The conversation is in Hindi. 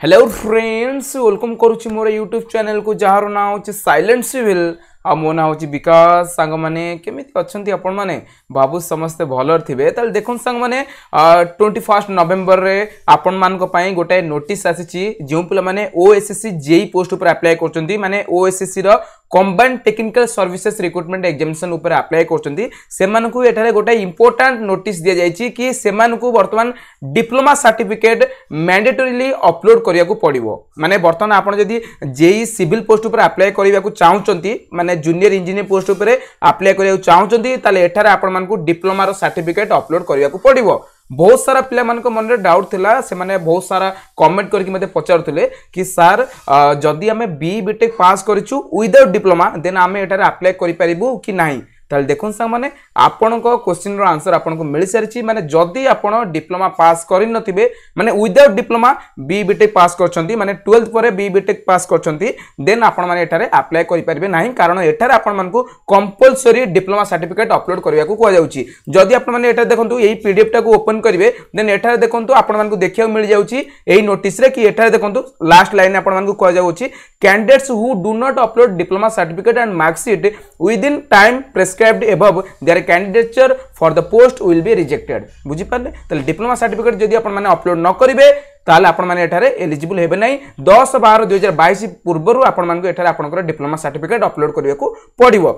हेलो फ्रेंड्स वेलकम करुच्ची मोर यूट्यूब चैनल को जार ना हूँ साइलेंट सिविल आ मो ना हूँ विकास सांग मैंने केमी अच्छा आपण मैंने भावु समस्ते भल थे देखो सांग मैंने 21 नवेम्बर रे आपण मान गोटे नोटिस आसी जो पे ओएसएससी जेई पोस्ट पर अप्लाई कर माने OSSC combined technical services recruitment examination ऊपर अप्लाई करछंती सेमानकु एठारे गोटे इंपोर्टेंट नोटिस दिया जायछि कि सेमानकु वर्तमान डिप्लोमा सर्टिफिकेट मैंडेटरीली अपलोड करिया को पड़िबो माने वर्तमान आपण जदी जेई सिविल पोस्ट ऊपर अप्लाई करिया को चाहुचंती माने जूनियर इंजीनियर पोस्ट ऊपर अप्लाई करिया को चाहुचंती ताले एठारे आपण मानकु डिप्लोमा रो सर्टिफिकेट अपलोड करिया को पड़िबो। बहुत सारा पिला मान मन में डाउट थिला से माने बहुत सारा कमेंट करके मते पचारुथिले कि सर जदि आमे बी बीटेक पास करिछु विदाउट डिप्लोमा देन आमे एटारे अप्लाई करि परिबु कि नाही ताले देखुन सा माने आपण को क्वेश्चन रो आंसर आपण को मिल सारिछि माने जदि आपण डिप्लोमा पास करि नथिबे माने विदाउट डिप्लोमा बी बीटेक पास करछंती माने 12th परे बी बीटेक पास करछंती देन आपण माने एटारे अप्लाई करि परिबे नाही कारण एटारे आपण मानकु कंपलसरी डिप्लोमा सर्टिफिकेट अपलोड करिया को कोआ जाउछि। जदि आपण माने एटा देखंतु एई पीडीएफ टा को ओपन करिवे देन एटारे देखंतु आपण मानकु देखिया मिल जाउछि एई नोटिस रे कि एटारे देखंतु लास्ट लाइन आपण मानकु कोआ जाउछि candidates who do not upload diploma certificate and marksheet within time prescribed above their candidature for the post will be rejected। बुझी पाले तले डिप्लोमा सर्टिफिकेट जदि आपण माने अपलोड न करिवे ताले आपण माने एठारे एलिजिबल हेबे नै 10/12/2022 पूर्वरु आपण मानकु एठारे आपनकर डिप्लोमा सर्टिफिकेट अपलोड करिया को पड़िबो।